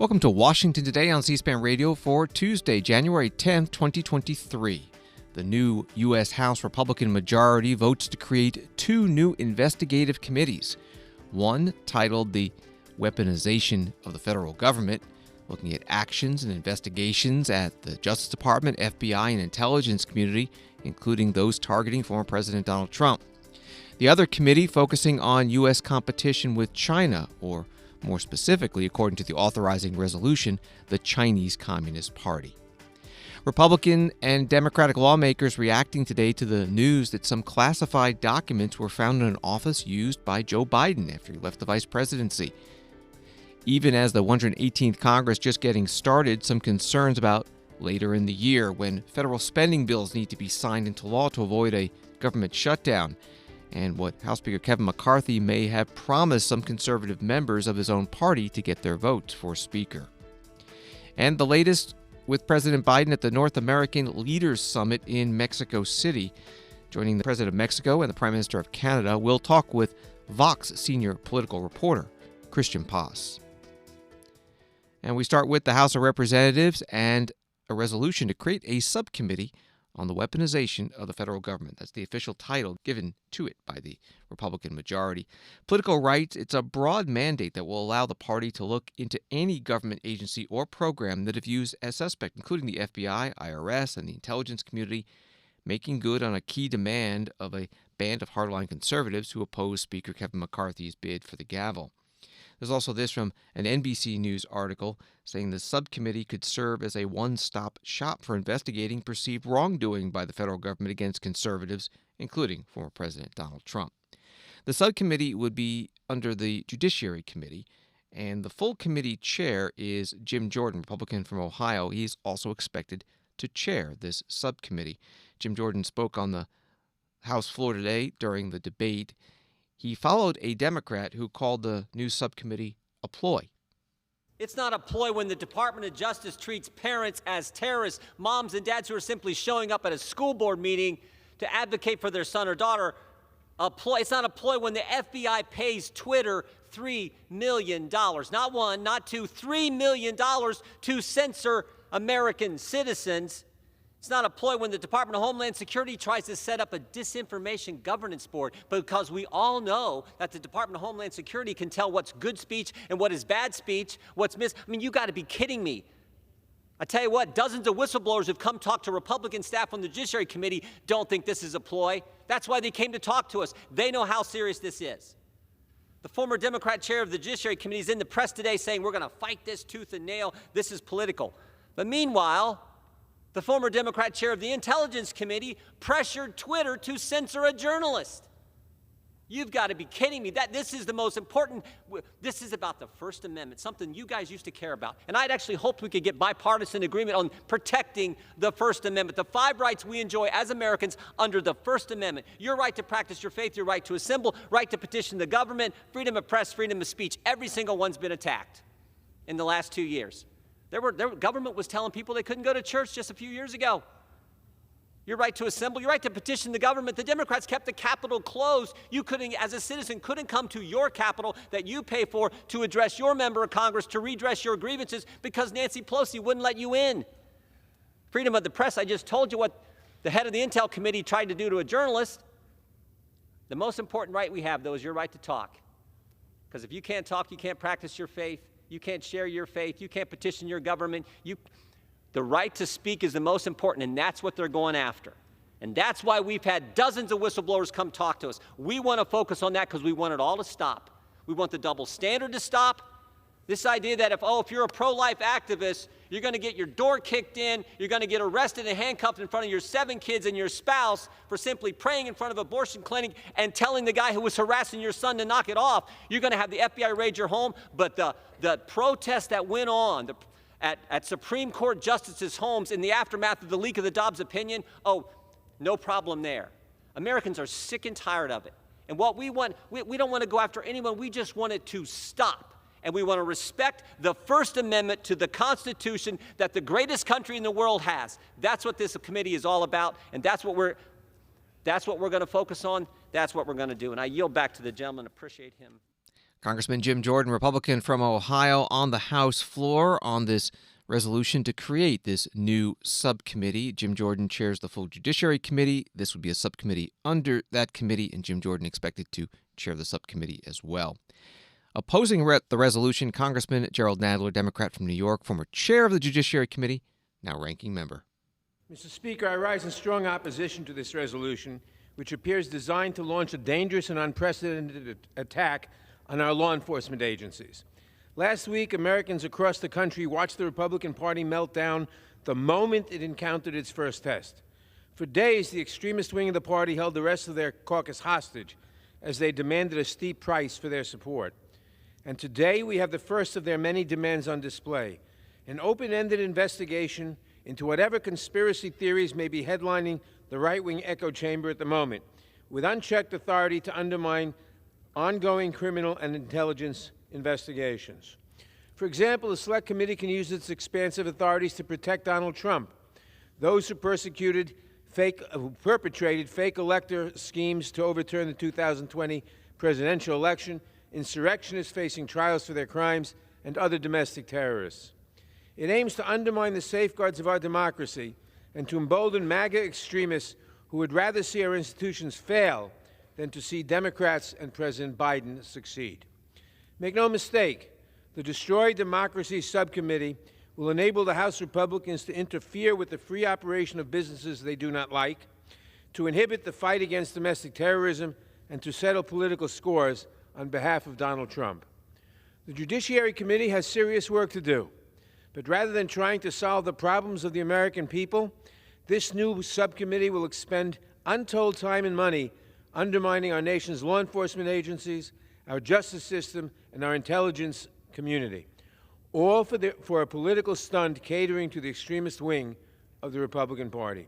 Welcome to Washington Today on C-SPAN Radio for Tuesday, January 10th, 2023. The new U.S. House Republican majority votes to create two new investigative committees. One titled the Weaponization of the Federal Government, looking at actions and investigations at the Justice Department, FBI, and intelligence community, including those targeting former President Donald Trump. The other committee focusing on U.S. competition with China, or more specifically, according to the authorizing resolution, the Chinese Communist Party. Republican and Democratic lawmakers reacting today to the news that some classified documents were found in an office used by Joe Biden after he left the vice presidency. Even as the 118th Congress just getting started, some concerns about later in the year when federal spending bills need to be signed into law to avoid a government shutdown, and what House Speaker Kevin McCarthy may have promised some conservative members of his own party to get their votes for Speaker. And the latest with President Biden at the North American Leaders Summit in Mexico City. Joining the President of Mexico and the Prime Minister of Canada, we'll talk with Vox senior political reporter Christian Paz. And we start with the House of Representatives and a resolution to create a subcommittee on the weaponization of the federal government. That's the official title given to it by the Republican majority. Political rights, it's a broad mandate that will allow the party to look into any government agency or program that it views as suspect, including the FBI, IRS, and the intelligence community, making good on a key demand of a band of hardline conservatives who oppose Speaker Kevin McCarthy's bid for the gavel. There's also this from an NBC News article saying the subcommittee could serve as a one-stop shop for investigating perceived wrongdoing by the federal government against conservatives, including former President Donald Trump. The subcommittee would be under the Judiciary Committee, and the full committee chair is Jim Jordan, Republican from Ohio. He's also expected to chair this subcommittee. Jim Jordan spoke on the House floor today during the debate. He followed a Democrat who called the new subcommittee a ploy. It's not a ploy when the Department of Justice treats parents as terrorists, moms and dads who are simply showing up at a school board meeting to advocate for their son or daughter. It's not a ploy when the FBI pays Twitter $3 million, not one, not two, $3 million to censor American citizens. It's not a ploy when the Department of Homeland Security tries to set up a disinformation governance board, because we all know that the Department of Homeland Security can tell what's good speech and what is bad speech, you got to be kidding me. I tell you what, dozens of whistleblowers who've come talk to Republican staff on the Judiciary Committee don't think this is a ploy. That's why they came to talk to us. They know how serious this is. The former Democrat chair of the Judiciary Committee is in the press today saying we're going to fight this tooth and nail. This is political. But meanwhile, the former Democrat chair of the Intelligence Committee pressured Twitter to censor a journalist. You've got to be kidding me. This is the most important. This is about the First Amendment, something you guys used to care about. And I'd actually hoped we could get bipartisan agreement on protecting the First Amendment, the 5 rights we enjoy as Americans under the First Amendment. Your right to practice your faith, your right to assemble, right to petition the government, freedom of press, freedom of speech. Every single one's been attacked in the last 2 years. Government was telling people they couldn't go to church just a few years ago. Your right to assemble, your right to petition the government. The Democrats kept the Capitol closed. You couldn't, as a citizen, couldn't come to your Capitol that you pay for to address your member of Congress, to redress your grievances, because Nancy Pelosi wouldn't let you in. Freedom of the press, I just told you what the head of the Intel Committee tried to do to a journalist. The most important right we have, though, is your right to talk. Because if you can't talk, you can't practice your faith. You can't share your faith. You can't petition your government. The right to speak is the most important, and that's what they're going after. And that's why we've had dozens of whistleblowers come talk to us. We want to focus on that because we want it all to stop. We want the double standard to stop. This idea that if you're a pro-life activist, you're going to get your door kicked in, you're going to get arrested and handcuffed in front of your 7 kids and your spouse for simply praying in front of an abortion clinic and telling the guy who was harassing your son to knock it off. You're going to have the FBI raid your home. But the protests that went on at Supreme Court justices' homes in the aftermath of the leak of the Dobbs opinion, no problem there. Americans are sick and tired of it. And what we want, we don't want to go after anyone. We just want it to stop. And we want to respect the First Amendment to the Constitution that the greatest country in the world has. That's what this committee is all about, and that's what we're going to focus on. That's what we're going to do. And I yield back to the gentleman. Appreciate him. Congressman Jim Jordan, Republican from Ohio, on the House floor on this resolution to create this new subcommittee. Jim Jordan chairs the full Judiciary Committee. This would be a subcommittee under that committee, and Jim Jordan expected to chair the subcommittee as well. Opposing the resolution, Congressman Gerald Nadler, Democrat from New York, former chair of the Judiciary Committee, now ranking member. Mr. Speaker, I rise in strong opposition to this resolution, which appears designed to launch a dangerous and unprecedented attack on our law enforcement agencies. Last week, Americans across the country watched the Republican Party melt down the moment it encountered its first test. For days, the extremist wing of the party held the rest of their caucus hostage as they demanded a steep price for their support. And today, we have the first of their many demands on display, an open-ended investigation into whatever conspiracy theories may be headlining the right-wing echo chamber at the moment, with unchecked authority to undermine ongoing criminal and intelligence investigations. For example, the Select Committee can use its expansive authorities to protect Donald Trump, those who perpetrated fake elector schemes to overturn the 2020 presidential election, insurrectionists facing trials for their crimes, and other domestic terrorists. It aims to undermine the safeguards of our democracy and to embolden MAGA extremists who would rather see our institutions fail than to see Democrats and President Biden succeed. Make no mistake, the Destroy Democracy Subcommittee will enable the House Republicans to interfere with the free operation of businesses they do not like, to inhibit the fight against domestic terrorism, and to settle political scores on behalf of Donald Trump. The Judiciary Committee has serious work to do, but rather than trying to solve the problems of the American people, this new subcommittee will expend untold time and money undermining our nation's law enforcement agencies, our justice system, and our intelligence community, all for a political stunt catering to the extremist wing of the Republican Party.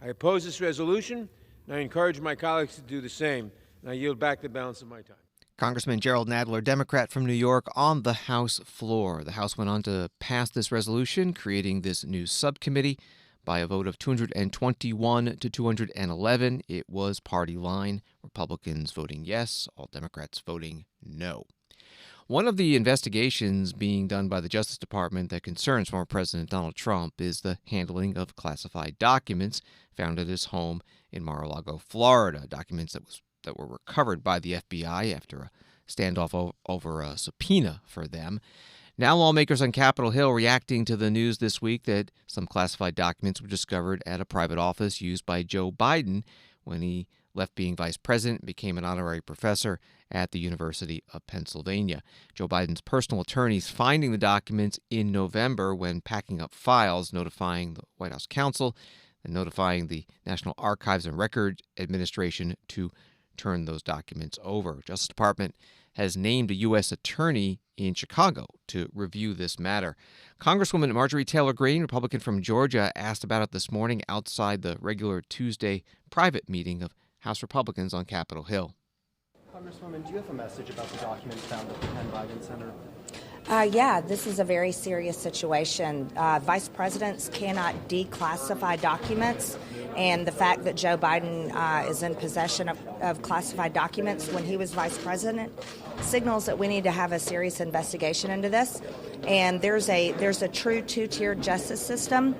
I oppose this resolution, and I encourage my colleagues to do the same, and I yield back the balance of my time. Congressman Gerald Nadler, Democrat from New York, on the House floor. The House went on to pass this resolution, creating this new subcommittee by a vote of 221 to 211. It was party line, Republicans voting yes, all Democrats voting no. One of the investigations being done by the Justice Department that concerns former President Donald Trump is the handling of classified documents found at his home in Mar-a-Lago, Florida, documents that were recovered by the FBI after a standoff over a subpoena for them. Now lawmakers on Capitol Hill reacting to the news this week that some classified documents were discovered at a private office used by Joe Biden when he left being vice president and became an honorary professor at the University of Pennsylvania. Joe Biden's personal attorneys finding the documents in November when packing up files, notifying the White House counsel and notifying the National Archives and Records Administration to turn those documents over. Justice Department has named a U.S. attorney in Chicago to review this matter. Congresswoman Marjorie Taylor Greene, Republican from Georgia, asked about it this morning outside the regular Tuesday private meeting of House Republicans on Capitol Hill. Congresswoman, do you have a message about the documents found at the Penn Biden Center? Yeah, this is a very serious situation. Vice presidents cannot declassify documents, and the fact that Joe Biden is in possession of classified documents when he was vice president signals that we need to have a serious investigation into this. And there's a true two-tiered justice system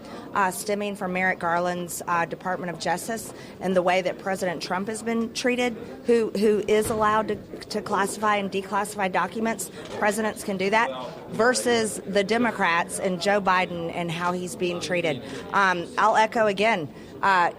stemming from Merrick Garland's Department of Justice and the way that President Trump has been treated, who is allowed to classify and declassify documents. Presidents can do that, versus the Democrats and Joe Biden and how he's being treated. I'll echo again,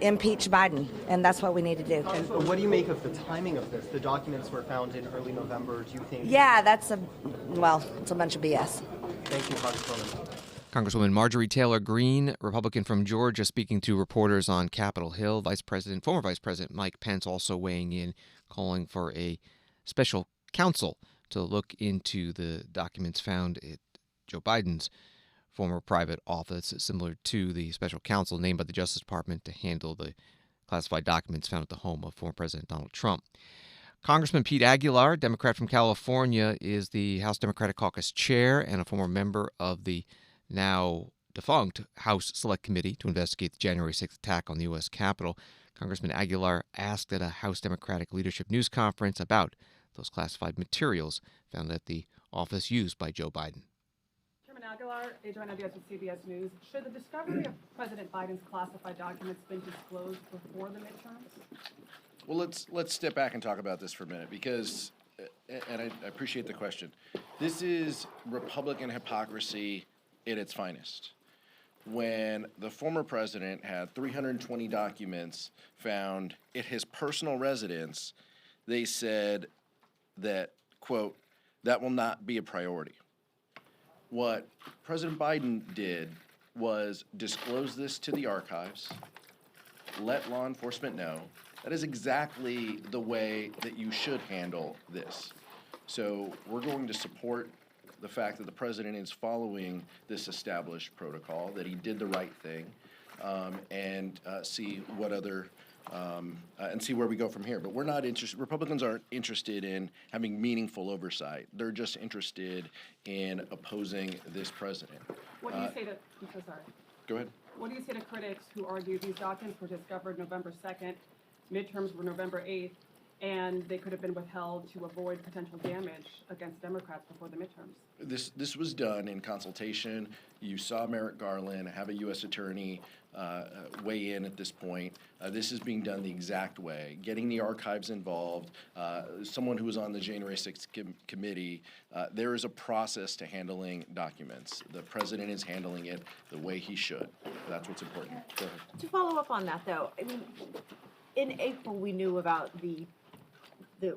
impeach Biden, and that's what we need to do. And what do you make of the timing of this? The documents were found in early November. Do you think? Yeah, it's a bunch of BS. Thank you, Congresswoman. Congresswoman Marjorie Taylor Greene, Republican from Georgia, speaking to reporters on Capitol Hill. Former Vice President Mike Pence also weighing in, calling for a special counsel to look into the documents found at Joe Biden's former private office, similar to the special counsel named by the Justice Department to handle the classified documents found at the home of former President Donald Trump. Congressman Pete Aguilar, Democrat from California, is the House Democratic Caucus chair and a former member of the now defunct House Select Committee to investigate the January 6th attack on the U.S. Capitol. Congressman Aguilar asked at a House Democratic Leadership News Conference about those classified materials found at the office used by Joe Biden. Chairman Aguilar, Adrian Diaz with CBS News. Should the discovery of President Biden's classified documents been disclosed before the midterms? Well, let's step back and talk about this for a minute because, and I appreciate the question, this is Republican hypocrisy at its finest. When the former president had 320 documents found at his personal residence, they said that, quote, that will not be a priority. What President Biden did was disclose this to the archives, let law enforcement know. That is exactly the way that you should handle this. So we're going to support the fact that the president is following this established protocol, that he did the right thing, and see what other and see where we go from here. But we're not interested. Republicans aren't interested in having meaningful oversight. They're just interested in opposing this president. What do you say to? I'm so sorry. Go ahead. What do you say to critics who argue these documents were discovered November 2nd, midterms were November 8th, and they could have been withheld to avoid potential damage against Democrats before the midterms? This was done in consultation. You saw Merrick Garland have a U.S. attorney weigh in at this point. This is being done the exact way, getting the archives involved. Someone who was on the January 6th committee, there is a process to handling documents. The president is handling it the way he should. That's what's important. Go ahead. To follow up on that, though, I mean, in April we knew about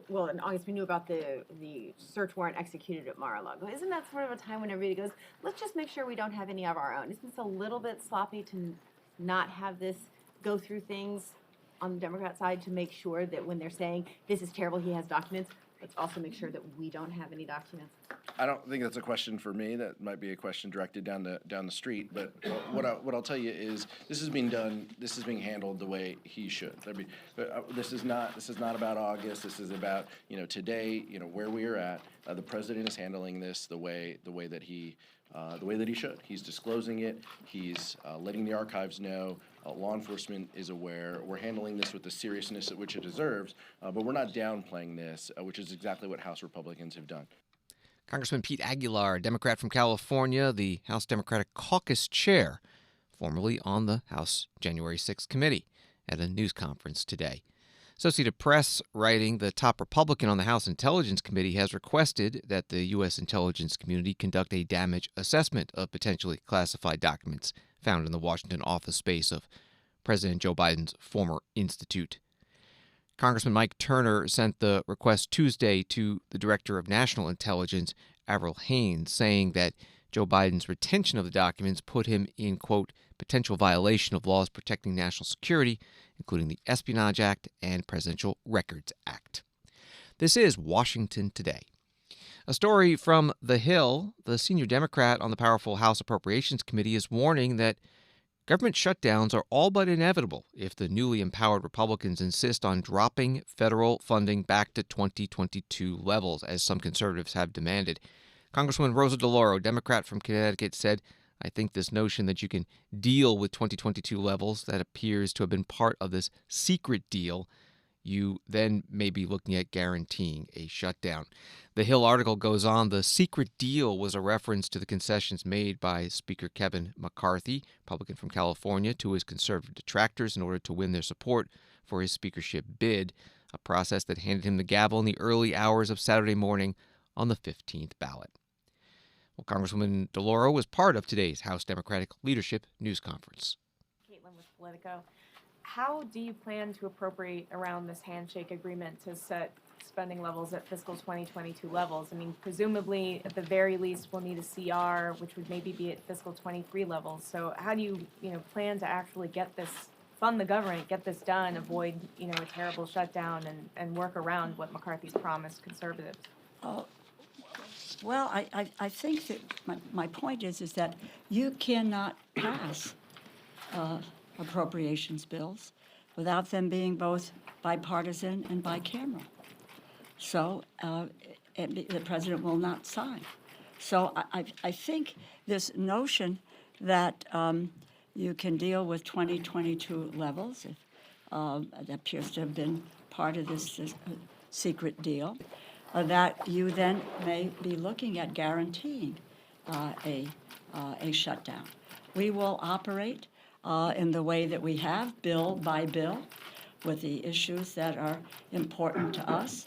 well, in August we knew about the search warrant executed at Mar-a-Lago. Isn't that sort of a time when everybody goes, let's just make sure we don't have any of our own? Isn't this a little bit sloppy to not have this go through things on the Democrat side to make sure that when they're saying this is terrible, he has documents, let's also make sure that we don't have any documents? I don't think that's a question for me. That might be a question directed down the street. But what I'll tell you is this is being done. This is being handled the way he should. This is not about August. This is about today. Where we are at. The president is handling this the way that he should. He's disclosing it. He's letting the archives know. Law enforcement is aware. We're handling this with the seriousness at which it deserves, but we're not downplaying this, which is exactly what House Republicans have done. Congressman Pete Aguilar, Democrat from California, the House Democratic Caucus chair, formerly on the House January 6th committee, at a news conference today. Associated Press, writing, the top Republican on the House Intelligence Committee has requested that the U.S. intelligence community conduct a damage assessment of potentially classified documents found in the Washington office space of President Joe Biden's former institute. Congressman Mike Turner sent the request Tuesday to the Director of National Intelligence, Avril Haines, saying that Joe Biden's retention of the documents put him in, quote, potential violation of laws protecting national security, including the Espionage Act and Presidential Records Act. This is Washington Today. A story from The Hill. The senior Democrat on the powerful House Appropriations Committee is warning that government shutdowns are all but inevitable if the newly empowered Republicans insist on dropping federal funding back to 2022 levels, as some conservatives have demanded. Congresswoman Rosa DeLauro, Democrat from Connecticut, said, I think this notion that you can deal with 2022 levels that appears to have been part of this secret deal, you then may be looking at guaranteeing a shutdown. The Hill article goes on, the secret deal was a reference to the concessions made by Speaker Kevin McCarthy, Republican from California, to his conservative detractors in order to win their support for his speakership bid, a process that handed him the gavel in the early hours of Saturday morning on the 15th ballot. Well, Congresswoman DeLauro was part of today's House Democratic Leadership News Conference. Caitlin with Politico. How do you plan to appropriate around this handshake agreement to set spending levels at fiscal 2022 levels? I mean, presumably, at the very least, we'll need a CR, which would maybe be at fiscal 23 levels. So how do you, plan to actually get this, fund the government, get this done, avoid, a terrible shutdown and work around what McCarthy's promised conservatives? Well, I think that my point is that you cannot pass appropriations bills without them being both bipartisan and bicameral. So the president will not sign. So I think this notion that you can deal with 2022 levels, that appears to have been part of this secret deal. that you then may be looking at guaranteeing a shutdown. We will operate in the way that we have, bill by bill, with the issues that are important to us.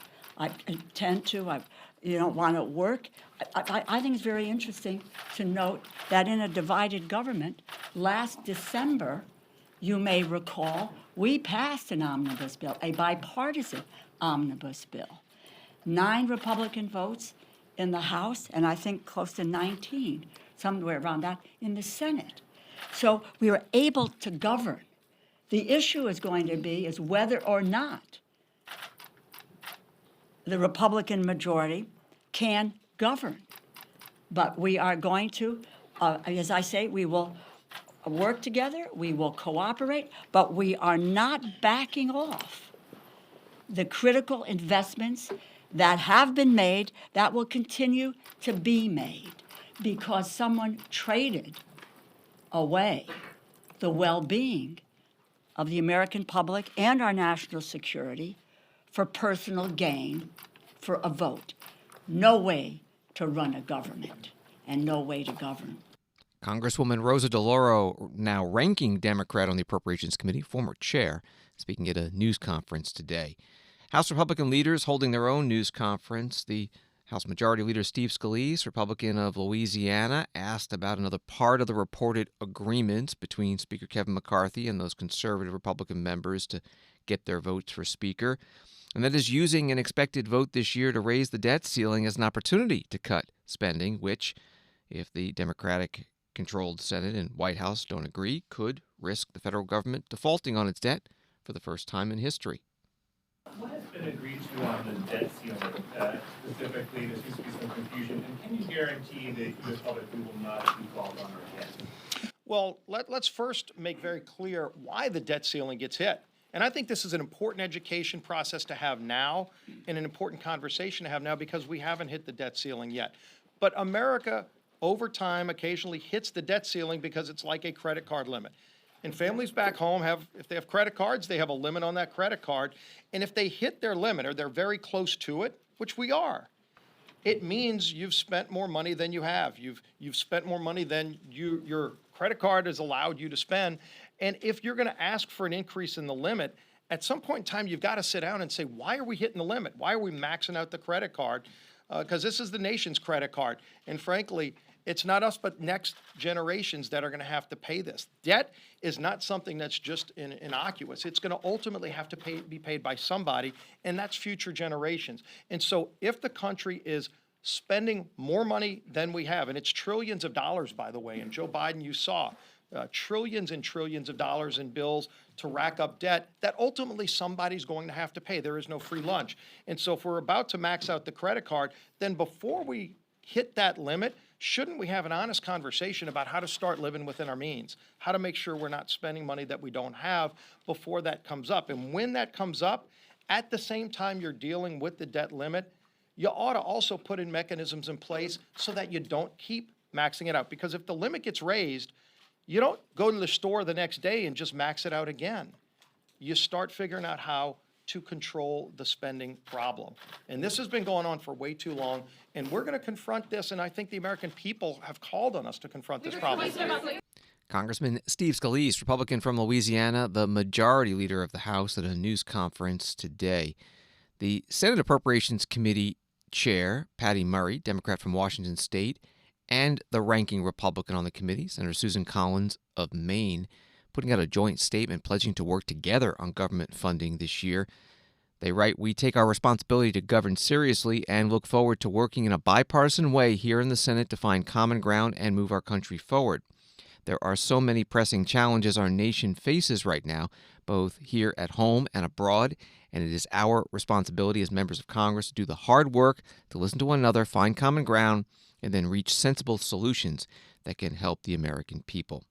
You don't want to work. I think it's very interesting to note that in a divided government, last December, you may recall, we passed an omnibus bill, a bipartisan omnibus bill. 9 Republican votes in the House, and I think close to 19, somewhere around that, in the Senate. So we were able to govern. The issue is going to be is whether or not the Republican majority can govern. But we are going to, as I say, we will work together, we will cooperate, but we are not backing off the critical investments that have been made, that will continue to be made, because someone traded away the well-being of the American public and our national security for personal gain, for a vote. No way to run a government and no way to govern. Congresswoman Rosa DeLauro, now ranking Democrat on the Appropriations Committee, former chair, speaking at a news conference today. House Republican leaders holding their own news conference. The House Majority Leader Steve Scalise, Republican of Louisiana, asked about another part of the reported agreements between Speaker Kevin McCarthy and those conservative Republican members to get their votes for Speaker. And that is using an expected vote this year to raise the debt ceiling as an opportunity to cut spending, which, if the Democratic-controlled Senate and White House don't agree, could risk the federal government defaulting on its debt for the first time in history. What has been agreed to on the debt ceiling? Specifically, there seems to be some confusion. And can you guarantee that U.S. public will not default on our debt? Well, let's first make very clear why the debt ceiling gets hit. And I think this is an important education process to have now and an important conversation to have now, because we haven't hit the debt ceiling yet. But America, over time, occasionally hits the debt ceiling because it's like a credit card limit. And families back home if they have credit cards, they have a limit on that credit card. And if they hit their limit or they're very close to it, which we are, it means you've spent more money than you have. You've spent more money than your credit card has allowed you to spend. And if you're going to ask for an increase in the limit, at some point in time, you've got to sit down and say, why are we hitting the limit? Why are we maxing out the credit card? Because this is the nation's credit card. And frankly, it's not us, but next generations that are going to have to pay this. Debt is not something that's just innocuous. It's going to ultimately have to be paid by somebody, and that's future generations. And so if the country is spending more money than we have, and it's trillions of dollars, by the way, and Joe Biden, you saw, trillions and trillions of dollars in bills to rack up debt that ultimately somebody's going to have to pay. There is no free lunch. And so if we're about to max out the credit card, then before we hit that limit, shouldn't we have an honest conversation about how to start living within our means, how to make sure we're not spending money that we don't have before that comes up? And when that comes up, at the same time you're dealing with the debt limit, you ought to also put in mechanisms in place so that you don't keep maxing it out. Because if the limit gets raised, you don't go to the store the next day and just max it out again. You start figuring out how to control the spending problem. And this has been going on for way too long, and we're going to confront this, and I think the American people have called on us to confront this problem. Congressman Steve Scalise, Republican from Louisiana, the majority leader of the House, at a news conference today. The Senate Appropriations Committee Chair, Patty Murray, Democrat from Washington State, and the ranking Republican on the committee, Senator Susan Collins of Maine, putting out a joint statement pledging to work together on government funding this year. They write, "We take our responsibility to govern seriously and look forward to working in a bipartisan way here in the Senate to find common ground and move our country forward. There are so many pressing challenges our nation faces right now, both here at home and abroad, and it is our responsibility as members of Congress to do the hard work, to listen to one another, find common ground, and then reach sensible solutions that can help the American people."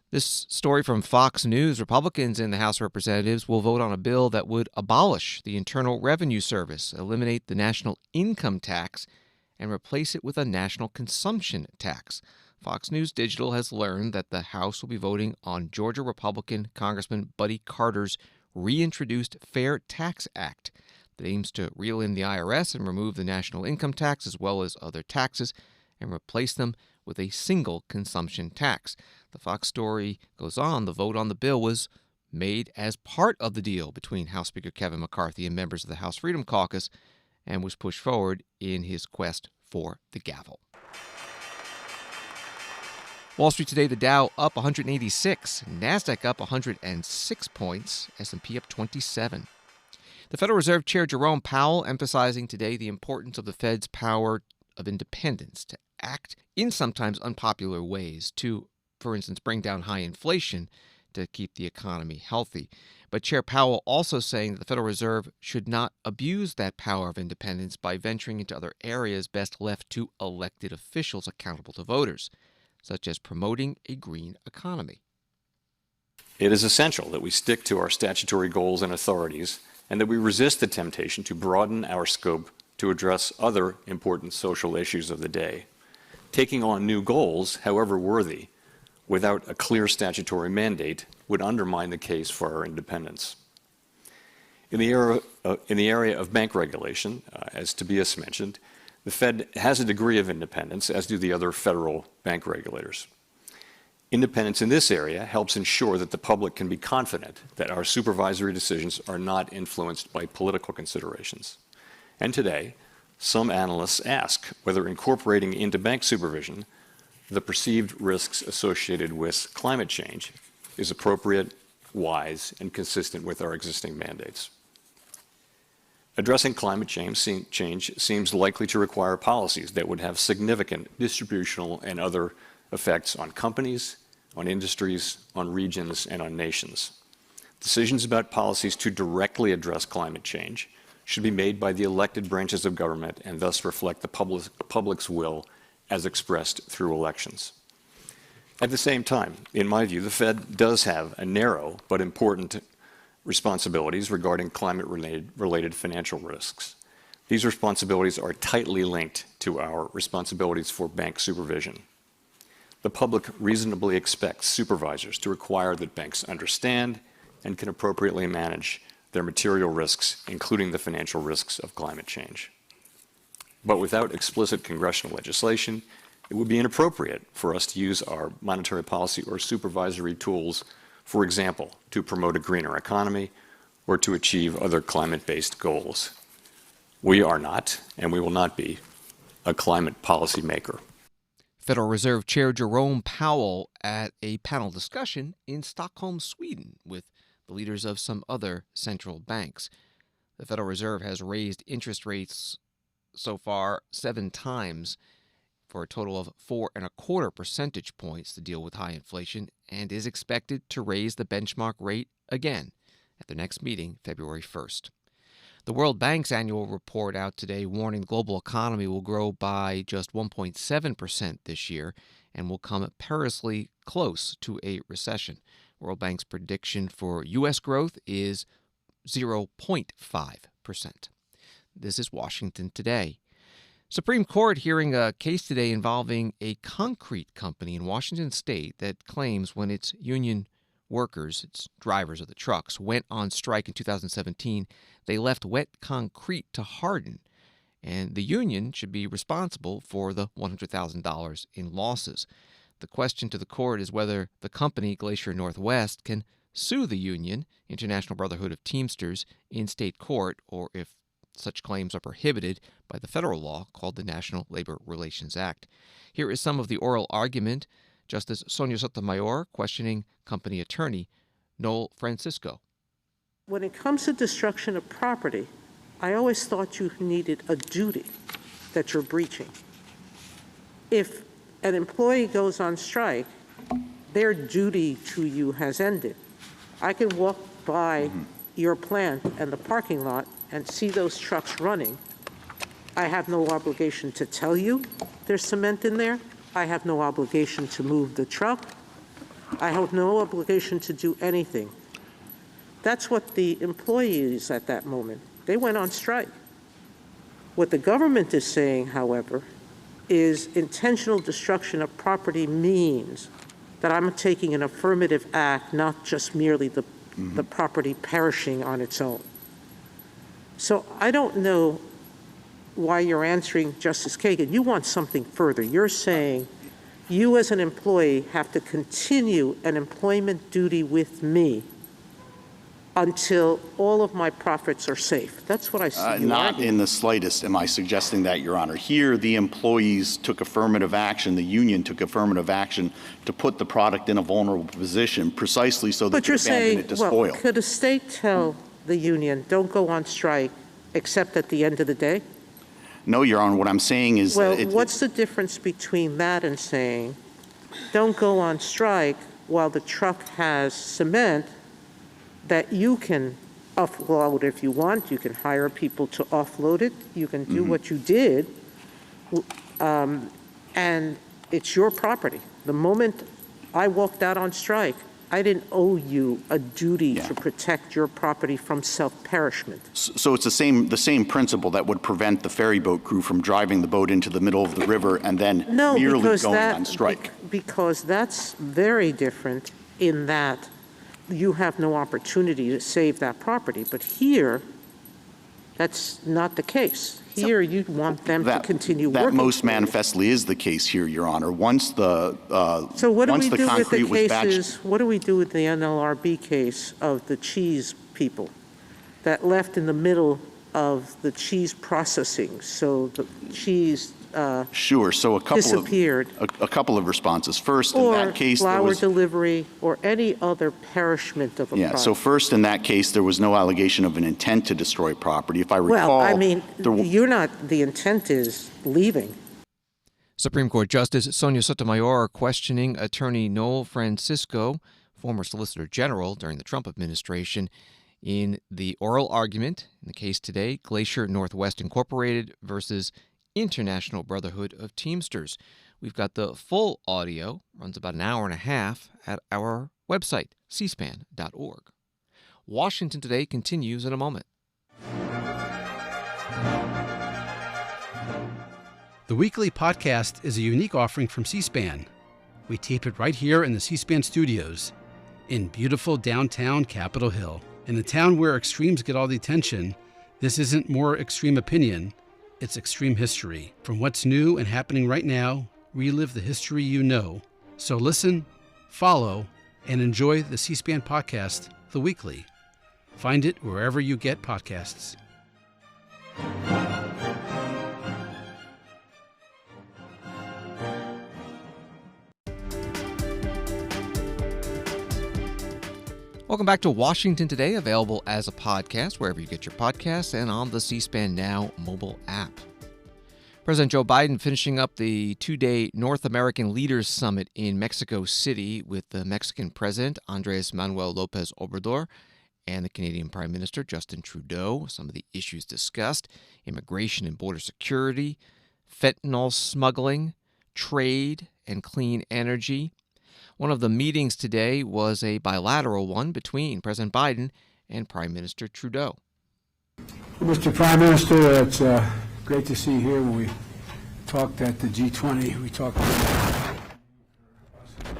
This story from Fox News: Republicans in the House of Representatives will vote on a bill that would abolish the Internal Revenue Service, eliminate the national income tax, and replace it with a national consumption tax. Fox News Digital has learned that the House will be voting on Georgia Republican Congressman Buddy Carter's reintroduced Fair Tax Act. that aims to reel in the IRS and remove the national income tax as well as other taxes and replace them with a single consumption tax. The Fox story goes on, the vote on the bill was made as part of the deal between House Speaker Kevin McCarthy and members of the House Freedom Caucus and was pushed forward in his quest for the gavel. Wall Street today, the Dow up 186, NASDAQ up 106 points, S&P up 27. The Federal Reserve Chair Jerome Powell emphasizing today the importance of the Fed's power of independence to act in sometimes unpopular ways to, for instance, bring down high inflation to keep the economy healthy. But Chair Powell also saying that the Federal Reserve should not abuse that power of independence by venturing into other areas best left to elected officials accountable to voters, such as promoting a green economy. It is essential that we stick to our statutory goals and authorities and that we resist the temptation to broaden our scope to address other important social issues of the day. Taking on new goals, however worthy, without a clear statutory mandate would undermine the case for our independence. In the area of bank regulation, as Tobias mentioned, the Fed has a degree of independence, as do the other federal bank regulators. Independence in this area helps ensure that the public can be confident that our supervisory decisions are not influenced by political considerations. And today, some analysts ask whether incorporating into bank supervision the perceived risks associated with climate change is appropriate, wise, and consistent with our existing mandates. Addressing climate change seems likely to require policies that would have significant distributional and other effects on companies, on industries, on regions, and on nations. Decisions about policies to directly address climate change should be made by the elected branches of government and thus reflect the public's will as expressed through elections. At the same time, in my view, the Fed does have a narrow but important responsibilities regarding climate-related financial risks. These responsibilities are tightly linked to our responsibilities for bank supervision. The public reasonably expects supervisors to require that banks understand and can appropriately manage their material risks, including the financial risks of climate change. But without explicit congressional legislation, it would be inappropriate for us to use our monetary policy or supervisory tools, for example, to promote a greener economy or to achieve other climate-based goals. We are not, and we will not be, a climate policy maker. Federal Reserve Chair Jerome Powell at a panel discussion in Stockholm, Sweden, with the leaders of some other central banks. The Federal Reserve has raised interest rates so far 7 times for a total of 4.25 percentage points to deal with high inflation and is expected to raise the benchmark rate again at the next meeting, February 1st. The World Bank's annual report out today warning the global economy will grow by just 1.7% this year and will come perilously close to a recession. World Bank's prediction for U.S. growth is 0.5%. This is Washington Today. Supreme Court hearing a case today involving a concrete company in Washington state that claims when its union workers, its drivers of the trucks, went on strike in 2017, they left wet concrete to harden, and the union should be responsible for the $100,000 in losses. The question to the court is whether the company, Glacier Northwest, can sue the union, International Brotherhood of Teamsters, in state court, or if such claims are prohibited by the federal law called the National Labor Relations Act. Here is some of the oral argument. Justice Sonia Sotomayor questioning company attorney Noel Francisco. When it comes to destruction of property, I always thought you needed a duty that you're breaching. If an employee goes on strike, their duty to you has ended. I can walk by your plant and the parking lot and see those trucks running. I have no obligation to tell you there's cement in there. I have no obligation to move the truck. I have no obligation to do anything. That's what the employees at that moment, they went on strike. What the government is saying, however, is intentional destruction of property means that I'm taking an affirmative act, not just merely the property perishing on its own. So I don't know why you're answering Justice Kagan. You want something further. You're saying you as an employee have to continue an employment duty with me until all of my profits are safe. That's what I see you Not arguing. in the slightest am I suggesting that, Your Honor. Here, the employees took affirmative action, the union took affirmative action to put the product in a vulnerable position precisely so they But could you're abandon saying, it to well, spoil. could a state tell the union, don't go on strike except at the end of the day? No, Your Honor, what I'm saying is Well, what's the difference between that and saying, don't go on strike while the truck has cement that you can offload if you want, you can hire people to offload it, you can do what you did, and it's your property. The moment I walked out on strike, I didn't owe you a duty to protect your property from self-perishment. So it's the same principle that would prevent the ferry boat crew from driving the boat into the middle of the river and then merely going on strike. Because that's very different in that you have no opportunity to save that property. But here, that's not the case. Here, you want them to continue working. That most manifestly is the case here, Your Honor. Once the So what do we do with the was cases? What do we do with the NLRB case of the cheese people that left in the middle of the cheese processing? So the cheese sure. So a couple disappeared. A couple of responses. First, Or in that case, there flour was delivery, or any other perishment of a product. So first, in that case, there was no allegation of an intent to destroy property. If I recall, well, I mean, you're not. The intent is leaving. Supreme Court Justice Sonia Sotomayor questioning attorney Noel Francisco, former Solicitor General during the Trump administration, in the oral argument in the case today, Glacier Northwest Incorporated versus International Brotherhood of Teamsters. We've got the full audio, runs about an hour and a half, at our website, cspan.org. Washington Today continues in a moment. The weekly podcast is a unique offering from C-SPAN. We tape it right here in the C-SPAN studios in beautiful downtown Capitol Hill. In the town where extremes get all the attention, this isn't more extreme opinion, it's extreme history. From what's new and happening right now, relive the history you know. So listen, follow, and enjoy the C-SPAN podcast, The Weekly. Find it wherever you get podcasts. Welcome back to Washington Today, available as a podcast wherever you get your podcasts and on the C-SPAN Now mobile app. President Joe Biden finishing up the two-day North American Leaders Summit in Mexico City with the Mexican President Andrés Manuel López Obrador and the Canadian Prime Minister Justin Trudeau. Some of the issues discussed: immigration and border security, fentanyl smuggling, trade, and clean energy. One of the meetings today was a bilateral one between President Biden and Prime Minister Trudeau. Mr. Prime Minister, it's great to see you here. When we talked at the G20, we talked about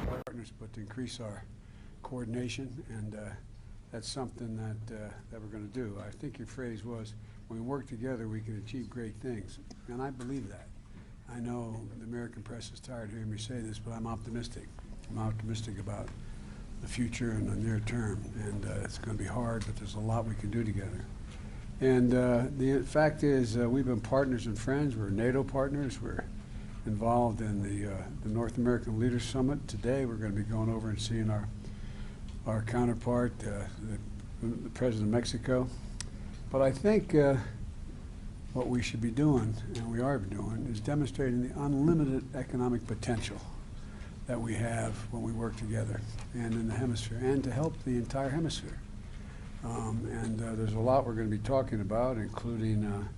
partners, but to increase our coordination, and that's something that we're going to do. I think your phrase was, when we work together, we can achieve great things, and I believe that. I know the American press is tired of hearing me say this, but I'm optimistic. I'm optimistic about the future and the near term, and it's going to be hard, but there's a lot we can do together. And the fact is, we've been partners and friends. We're NATO partners. We're involved in the North American Leaders Summit. Today, we're going to be going over and seeing our counterpart, the President of Mexico. But I think what we should be doing, and we are doing, is demonstrating the unlimited economic potential that we have when we work together and in the hemisphere, and to help the entire hemisphere. There's a lot we're going to be talking about, including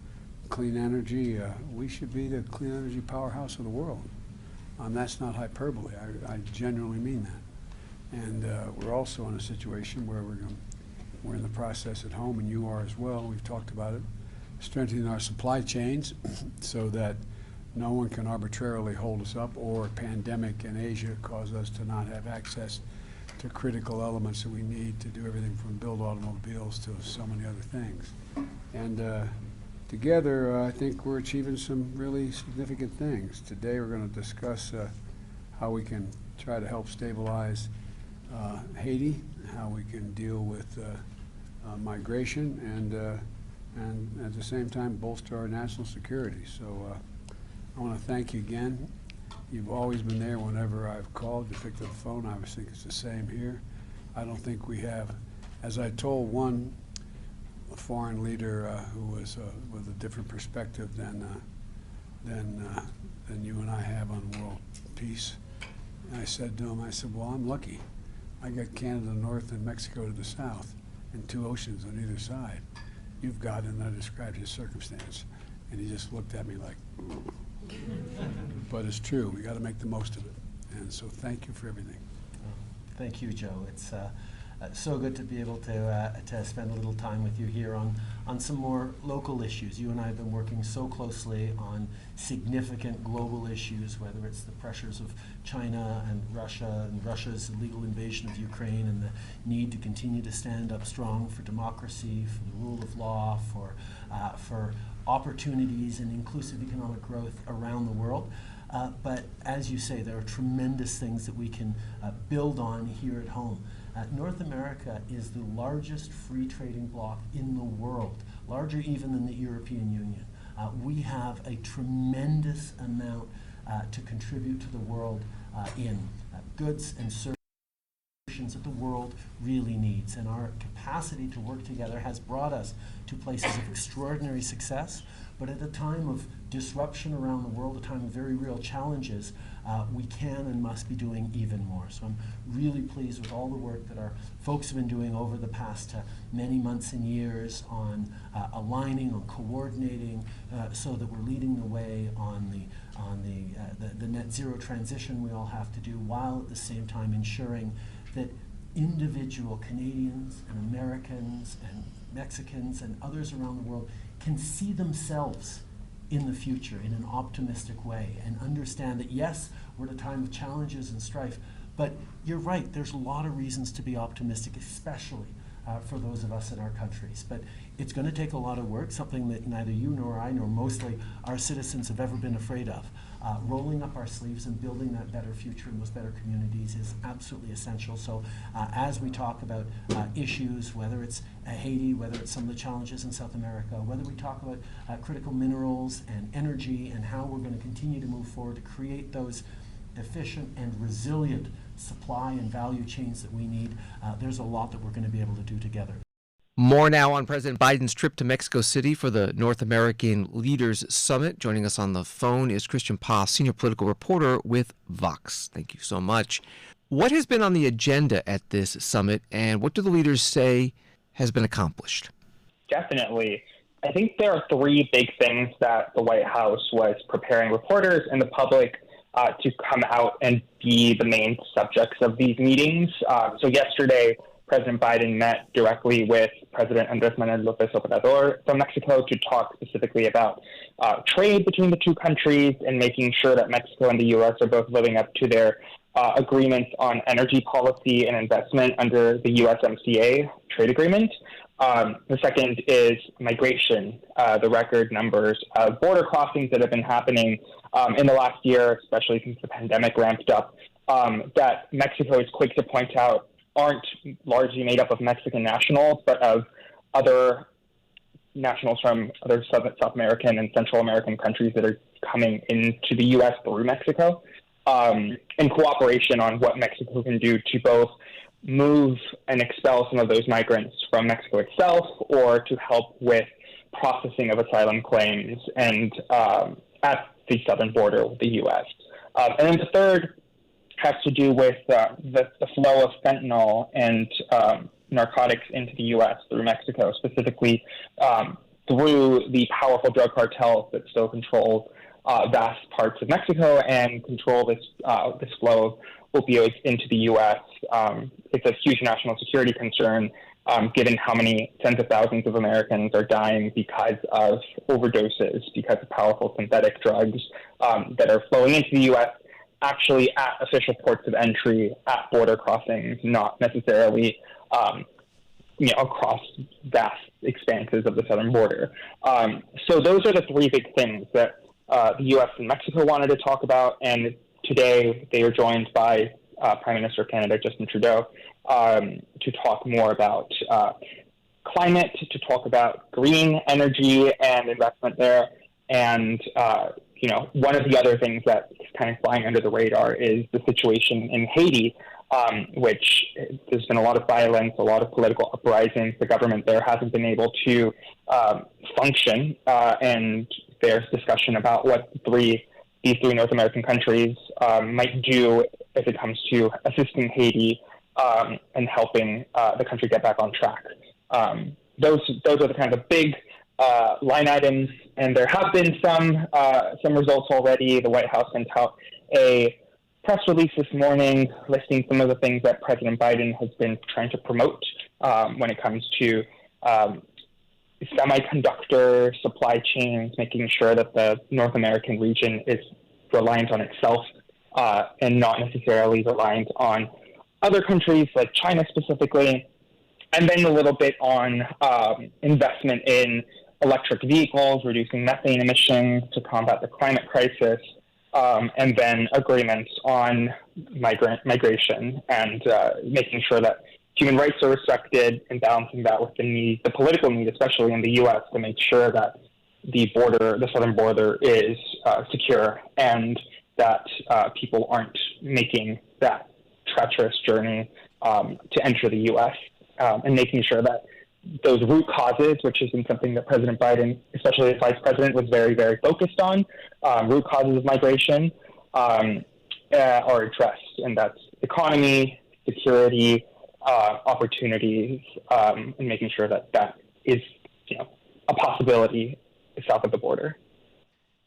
clean energy. We should be the clean energy powerhouse of the world. That's not hyperbole. I genuinely mean that. And we're also in a situation where we're in the process at home, and you are as well. We've talked about it, strengthening our supply chains so that no one can arbitrarily hold us up, or a pandemic in Asia cause us to not have access to critical elements that we need to do everything from build automobiles to so many other things. And together, I think we're achieving some really significant things. Today, we're going to discuss how we can try to help stabilize Haiti, how we can deal with migration, and at the same time bolster our national security. So I want to thank you again. You've always been there whenever I've called. You picked up the phone. I think it's the same here. I don't think we have, as I told one foreign leader who was with a different perspective than you and I have on world peace. And I said to him, I said, well, I'm lucky. I got Canada north and Mexico to the south, and 2 oceans on either side. You've got, and I described his circumstance. And he just looked at me like, but it's true. We got to make the most of it. And so thank you for everything. Thank you, Joe. It's so good to be able to spend a little time with you here on some more local issues. You and I have been working so closely on significant global issues, whether it's the pressures of China and Russia's illegal invasion of Ukraine and the need to continue to stand up strong for democracy, for the rule of law, for opportunities and inclusive economic growth around the world. But as you say, there are tremendous things that we can build on here at home. North America is the largest free trading bloc in the world, larger even than the European Union. We have a tremendous amount to contribute to the world in goods and services that the world really needs. And our capacity to work together has brought us to places of extraordinary success, but at a time of disruption around the world, a time of very real challenges, we can and must be doing even more. So I'm really pleased with all the work that our folks have been doing over the past many months and years on aligning, on coordinating, so that we're leading the way on the net zero transition we all have to do, while at the same time ensuring that individual Canadians and Americans and Mexicans and others around the world can see themselves in the future in an optimistic way and understand that, yes, we're at a time of challenges and strife, but you're right, there's a lot of reasons to be optimistic, especially for those of us in our countries. But it's going to take a lot of work, something that neither you nor I nor mostly our citizens have ever been afraid of. Rolling up our sleeves and building that better future in those better communities is absolutely essential. So as we talk about issues, whether it's Haiti, whether it's some of the challenges in South America, whether we talk about critical minerals and energy and how we're going to continue to move forward to create those efficient and resilient supply and value chains that we need, there's a lot that we're going to be able to do together. More now on President Biden's trip to Mexico City for the North American Leaders Summit. Joining us on the phone is Christian Pa, senior political reporter with Vox. Thank you so much. What has been on the agenda at this summit, and what do the leaders say has been accomplished? Definitely. I think there are 3 big things that the White House was preparing reporters and the public to come out and be the main subjects of these meetings. So yesterday, President Biden met directly with President Andrés Manuel López Obrador from Mexico to talk specifically about trade between the 2 countries and making sure that Mexico and the U.S. are both living up to their agreements on energy policy and investment under the USMCA trade agreement. The second is migration, the record numbers of border crossings that have been happening in the last year, especially since the pandemic ramped up, that Mexico is quick to point out aren't largely made up of Mexican nationals, but of other nationals from other South American and Central American countries that are coming into the U.S. through Mexico, in cooperation on what Mexico can do to both move and expel some of those migrants from Mexico itself, or to help with processing of asylum claims and at the southern border with the U.S. And then the third has to do with the flow of fentanyl and narcotics into the U.S. through Mexico, specifically through the powerful drug cartels that still control vast parts of Mexico and control this flow of opioids into the U.S. It's a huge national security concern, given how many tens of thousands of Americans are dying because of overdoses, because of powerful synthetic drugs that are flowing into the U.S. actually at official ports of entry, at border crossings, not necessarily across vast expanses of the southern border. So those are the three big things that the U.S. and Mexico wanted to talk about, and today they are joined by Prime Minister of Canada, Justin Trudeau, to talk more about climate, to talk about green energy and investment there. And, one of the other things that is kind of flying under the radar is the situation in Haiti, which there's been a lot of violence, a lot of political uprisings. The government there hasn't been able to function, and there's discussion about what these three North American countries might do if it comes to assisting Haiti and helping the country get back on track. Those are the kind of big line items, and there have been some results already. The White House sent out a press release this morning listing some of the things that President Biden has been trying to promote when it comes to semiconductor supply chains, making sure that the North American region is reliant on itself and not necessarily reliant on other countries like China specifically. And then a little bit on investment in electric vehicles, reducing methane emissions to combat the climate crisis, and then agreements on migration and making sure that human rights are respected and balancing that with the political need, especially in the U.S., to make sure that the southern border is secure and that people aren't making that treacherous journey to enter the U.S., and making sure that those root causes, which has been something that President Biden, especially as vice president, was very, very focused on, root causes of migration are addressed, and that's economy, security, opportunities, and making sure that is, a possibility south of the border.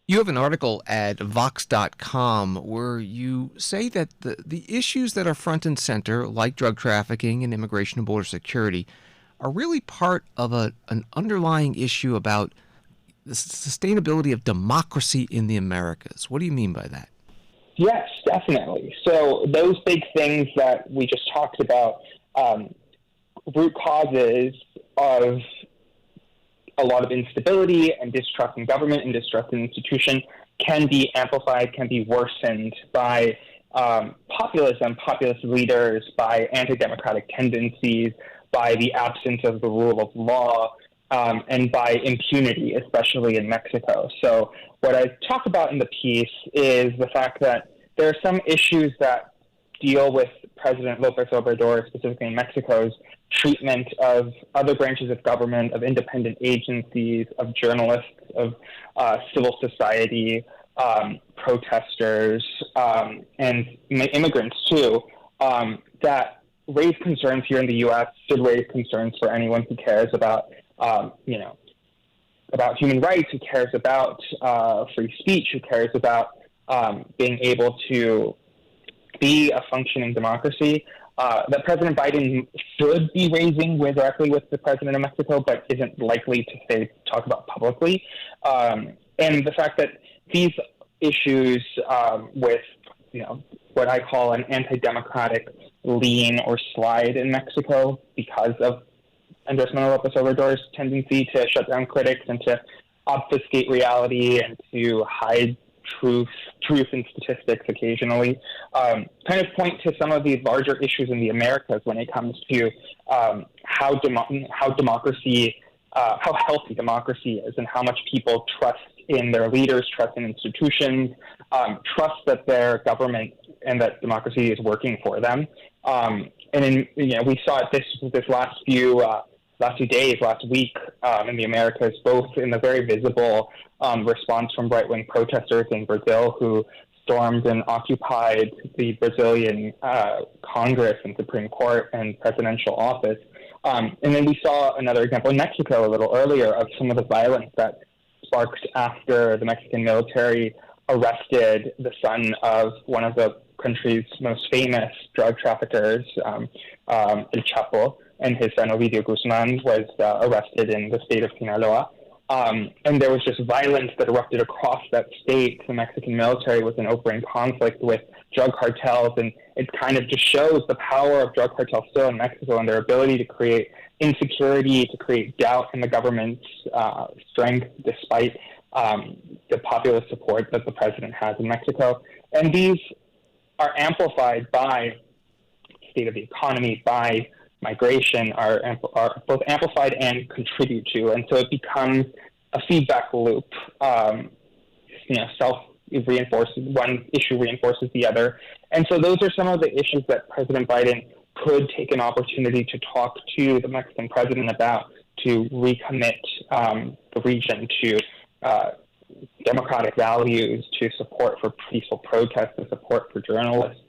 You have an article at Vox.com where you say that the issues that are front and center, like drug trafficking and immigration and border security, are really part of an underlying issue about the sustainability of democracy in the Americas. What do you mean by that? Yes, definitely. So those big things that we just talked about, root causes of a lot of instability and distrust in government and distrust in institutions, can be amplified, can be worsened by populism, populist leaders, by anti-democratic tendencies, by the absence of the rule of law, and by impunity, especially in Mexico. So what I talk about in the piece is the fact that there are some issues that deal with President López Obrador, specifically in Mexico's treatment of other branches of government, of independent agencies, of journalists, of civil society, protesters, and immigrants too, that raise concerns here in the U.S., should raise concerns for anyone who cares about, about human rights, who cares about free speech, who cares about being able to be a functioning democracy, that President Biden should be raising directly with the president of Mexico, but isn't likely to talk about publicly. And the fact that these issues with, what I call an anti-democratic lean or slide in Mexico because of Andrés Manuel López Obrador's tendency to shut down critics and to obfuscate reality and to hide truth and statistics occasionally, kind of point to some of these larger issues in the Americas when it comes to how democracy, how healthy democracy is, and how much people trust in their leaders, trust in institutions, trust that their government and that democracy is working for them. And then, we saw it this last few days, last week in the Americas, both in the very visible response from right-wing protesters in Brazil who stormed and occupied the Brazilian Congress and Supreme Court and presidential office. And then we saw another example in Mexico a little earlier of some of the violence that sparked after the Mexican military arrested the son of one of the country's most famous drug traffickers, El Chapo, and his son Ovidio Guzman was arrested in the state of Sinaloa. And there was just violence that erupted across that state. The Mexican military was in open conflict with drug cartels, and it kind of just shows the power of drug cartels still in Mexico and their ability to create insecurity, to create doubt in the government's strength, despite the populist support that the president has in Mexico. And these are amplified by state of the economy, by migration, are both amplified and contribute to. And so it becomes a feedback loop. Self-reinforces, one issue reinforces the other. And so those are some of the issues that President Biden could take an opportunity to talk to the Mexican president about, to recommit the region to democratic values, to support for peaceful protest, and support for journalists.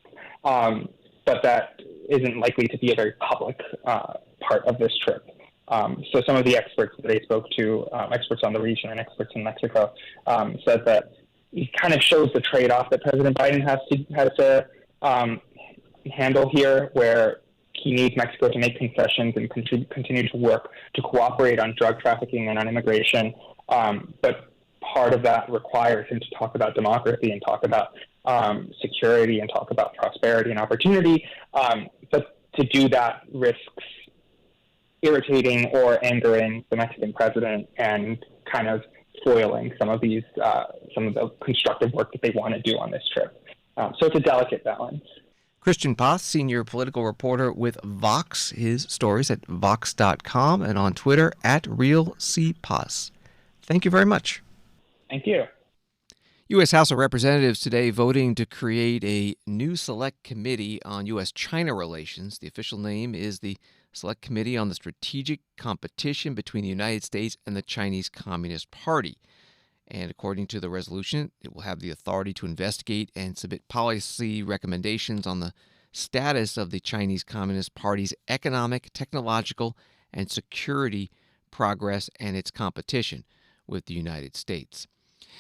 But that isn't likely to be a very public part of this trip. So some of the experts that I spoke to, experts on the region and experts in Mexico, said that it kind of shows the trade-off that President Biden has to handle here, where he needs Mexico to make concessions and continue to work to cooperate on drug trafficking and on immigration. But part of that requires him to talk about democracy and talk about security and talk about prosperity and opportunity. But to do that risks irritating or angering the Mexican president and kind of foiling some of the constructive work that they want to do on this trip. So it's a delicate balance. Christian Paz, senior political reporter with Vox. His stories at vox.com and on Twitter at RealCPaz. Thank you very much. Thank you. U.S. House of Representatives today voting to create a new select committee on U.S. China relations. The official name is the Select Committee on the Strategic Competition between the United States and the Chinese Communist Party. And according to the resolution, it will have the authority to investigate and submit policy recommendations on the status of the Chinese Communist Party's economic, technological, and security progress and its competition with the United States.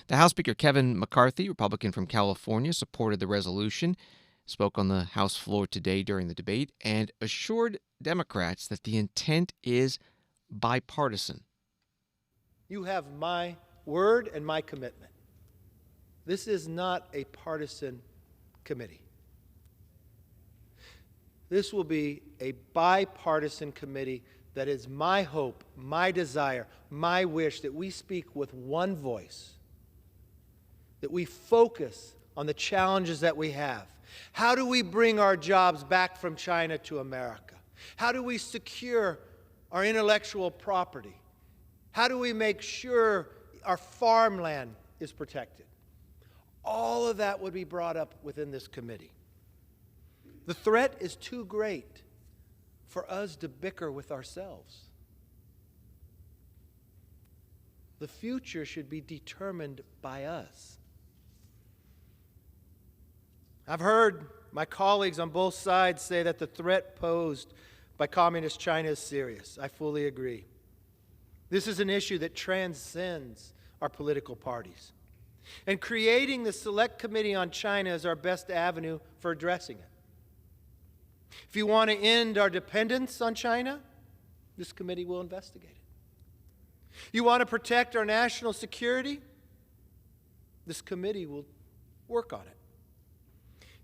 The House Speaker Kevin McCarthy, Republican from California, supported the resolution, spoke on the House floor today during the debate, and assured Democrats that the intent is bipartisan. You have my word and my commitment. This is not a partisan committee. This will be a bipartisan committee that is my hope, my desire, my wish that we speak with one voice, that we focus on the challenges that we have. How do we bring our jobs back from China to America? How do we secure our intellectual property? How do we make sure our farmland is protected? All of that would be brought up within this committee. The threat is too great for us to bicker with ourselves. The future should be determined by us. I've heard my colleagues on both sides say that the threat posed by Communist China is serious. I fully agree. This is an issue that transcends our political parties. And creating the Select Committee on China is our best avenue for addressing it. If you want to end our dependence on China, this committee will investigate it. You want to protect our national security, this committee will work on it.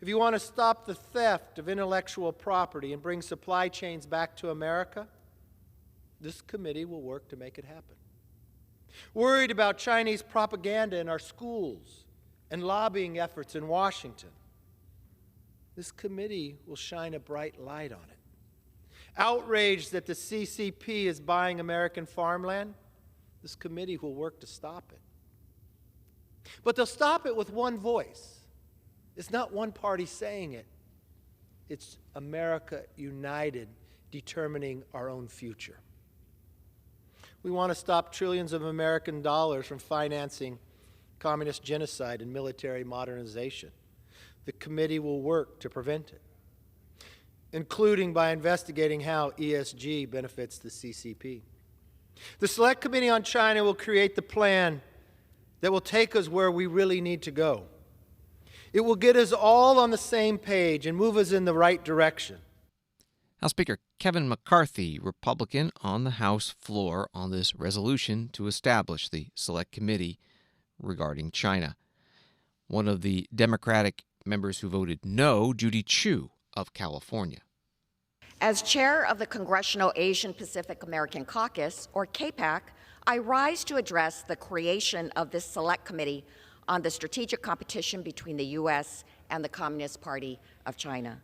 If you want to stop the theft of intellectual property and bring supply chains back to America, this committee will work to make it happen. Worried about Chinese propaganda in our schools and lobbying efforts in Washington, this committee will shine a bright light on it. Outraged that the CCP is buying American farmland, this committee will work to stop it. But they'll stop it with one voice. It's not one party saying it. It's America united, determining our own future. We want to stop trillions of American dollars from financing communist genocide and military modernization. The committee will work to prevent it, including by investigating how ESG benefits the CCP. The Select Committee on China will create the plan that will take us where we really need to go. It will get us all on the same page and move us in the right direction. House Speaker Kevin McCarthy, Republican, on the House floor on this resolution to establish the Select Committee regarding China. One of the Democratic members who voted no, Judy Chu of California. As chair of the Congressional Asian Pacific American Caucus, or CAPAC, I rise to address the creation of this Select Committee on the strategic competition between the U.S. and the Communist Party of China.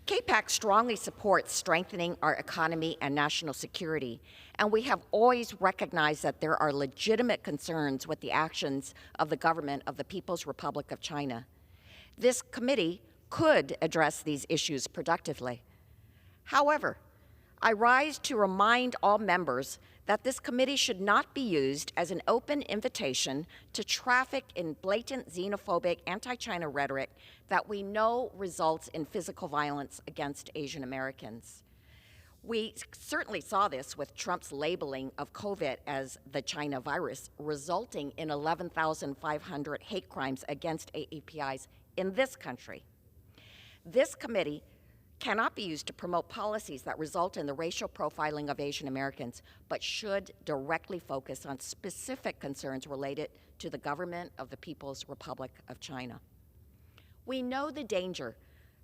CAPAC strongly supports strengthening our economy and national security, and we have always recognized that there are legitimate concerns with the actions of the government of the People's Republic of China. This committee could address these issues productively. However, I rise to remind all members that this committee should not be used as an open invitation to traffic in blatant xenophobic anti-China rhetoric that we know results in physical violence against Asian Americans. We certainly saw this with Trump's labeling of gov't as the China virus, resulting in 11,500 hate crimes against AAPIs in this country. This committee cannot be used to promote policies that result in the racial profiling of Asian Americans, but should directly focus on specific concerns related to the government of the People's Republic of China. We know the danger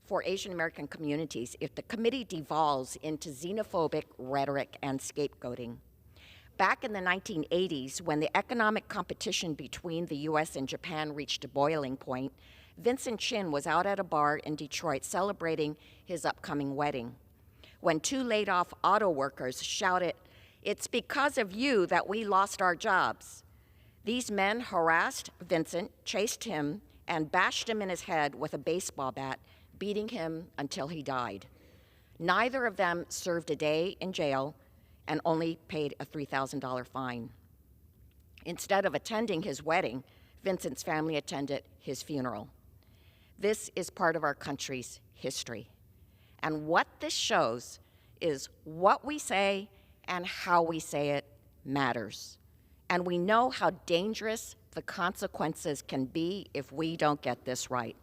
for Asian American communities if the committee devolves into xenophobic rhetoric and scapegoating. Back in the 1980s, when the economic competition between the U.S. and Japan reached a boiling point, Vincent Chin was out at a bar in Detroit celebrating his upcoming wedding when two laid-off auto workers shouted, "It's because of you that we lost our jobs." These men harassed Vincent, chased him, and bashed him in his head with a baseball bat, beating him until he died. Neither of them served a day in jail and only paid a $3,000 fine. Instead of attending his wedding, Vincent's family attended his funeral. This is part of our country's history. And what this shows is what we say and how we say it matters. And we know how dangerous the consequences can be if we don't get this right.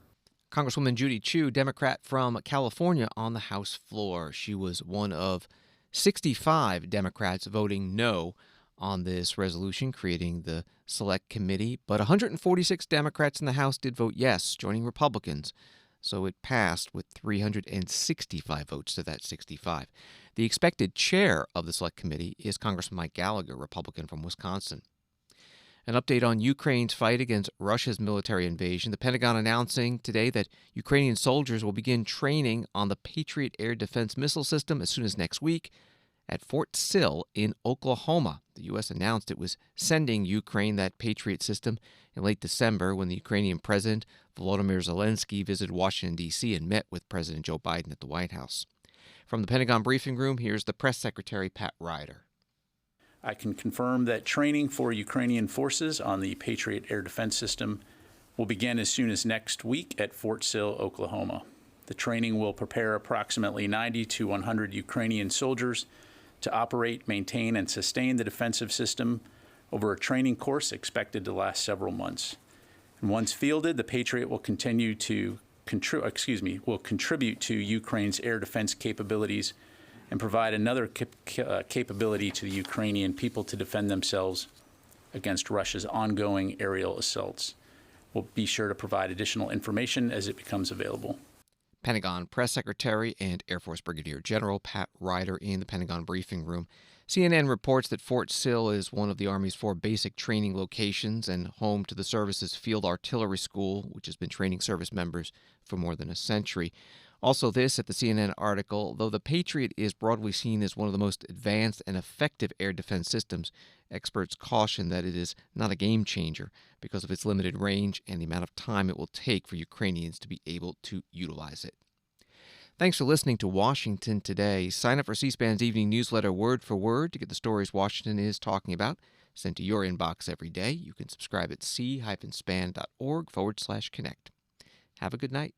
Congresswoman Judy Chu, Democrat from California, on the House floor. She was one of 65 Democrats voting no on this resolution creating the Select Committee, but 146 Democrats in the House did vote yes, joining Republicans. So it passed with 365 votes to that 65. The expected chair of the Select Committee is Congressman Mike Gallagher, Republican from Wisconsin. An update on Ukraine's fight against Russia's military invasion. The Pentagon announcing today that Ukrainian soldiers will begin training on the Patriot air defense missile system as soon as next week at Fort Sill in Oklahoma. The U.S. announced it was sending Ukraine that Patriot system in late December when the Ukrainian President Volodymyr Zelensky visited Washington, D.C. and met with President Joe Biden at the White House. From the Pentagon briefing room, here's the Press Secretary Pat Ryder. I can confirm that training for Ukrainian forces on the Patriot air defense system will begin as soon as next week at Fort Sill, Oklahoma. The training will prepare approximately 90 to 100 Ukrainian soldiers to operate, maintain, and sustain the defensive system over a training course expected to last several months. And once fielded, the Patriot will contribute to Ukraine's air defense capabilities and provide another capability to the Ukrainian people to defend themselves against Russia's ongoing aerial assaults. We'll be sure to provide additional information as it becomes available. Pentagon Press Secretary and Air Force Brigadier General Pat Ryder in the Pentagon briefing room. CNN reports that Fort Sill is one of the Army's 4 basic training locations and home to the service's Field Artillery School, which has been training service members for more than a century. Also this at the CNN article, though the Patriot is broadly seen as one of the most advanced and effective air defense systems, experts caution that it is not a game changer because of its limited range and the amount of time it will take for Ukrainians to be able to utilize it. Thanks for listening to Washington Today. Sign up for C-SPAN's evening newsletter word for word to get the stories Washington is talking about sent to your inbox every day. You can subscribe at c-span.org/connect. Have a good night.